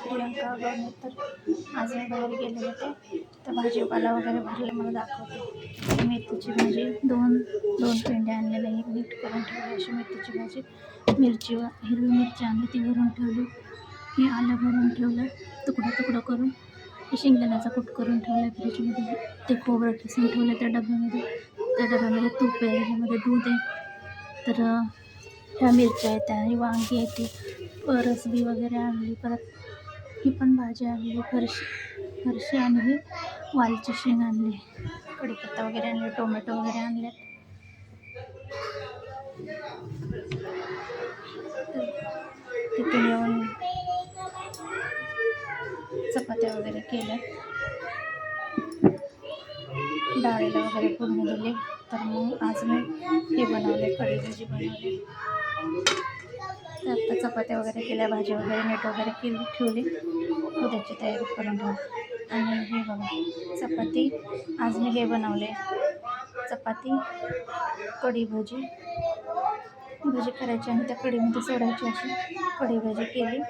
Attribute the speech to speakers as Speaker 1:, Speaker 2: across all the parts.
Speaker 1: प्रियंका गवणे. तर आज मी बाहेर गेले होते तर भाजीपाला वगैरे भरले मला दाखवते. मेथीची भाजी दोन पेंड्या आणलेल्या, एक नीट करून ठेवली अशी मेथीची भाजी. हिरवी मिरची आणली ती भरून ठेवली. हे आलं भरून ठेवलं तुकडं करून. शेंगदाण्याचा कूट करून ठेवला आहे फ्रीजमध्ये. ते खोबरं किसून ठेवलं त्या डब्यामध्ये. त्या डब्यामध्ये तूप आहे, ह्याच्यामध्ये दूध आहे. तर ह्या मिरच्या आहेत, त्या वांगी आहेत, ती रसबी वगैरे आणली. परत ही पण भाजी आणली, फरशी आणली, वालची शेंग आणली, कढीपत्ता वगैरे आणले, टोमॅटो वगैरे आणले. तिथून येऊन चपात्या वगैरे केल्या, डाळीला वगैरे फोडणी दिली. तर मग आज मी हे बनवले, कढी भाजी बनवली. तर आता चपात्या वगैरे केल्या, भाजी वगैरे नीट वगैरे केली ठेवली, उद्याची तयारी करून ठेवली. आणि हे बघा चपाती, आज मी हे बनवले, चपाती कढी भाजी करायची आणि त्या कढीमध्ये सोडायची अशी कढी भाजी केली.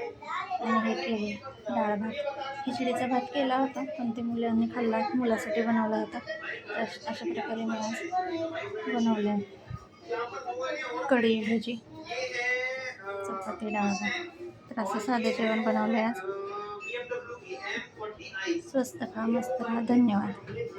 Speaker 1: आणि हे केले डाळ भात. खिचडीचा भात केला होता पण ते मुलांनी खाल्ला, मुलासाठी बनवला होता. तर अशा प्रकारे मी आज बनवले कढी भाजी, चपाती, डाळ भात. तर असं साधं जेवण बनवलं आहे आज. स्वस्त खा, मस्त राहा. धन्यवाद.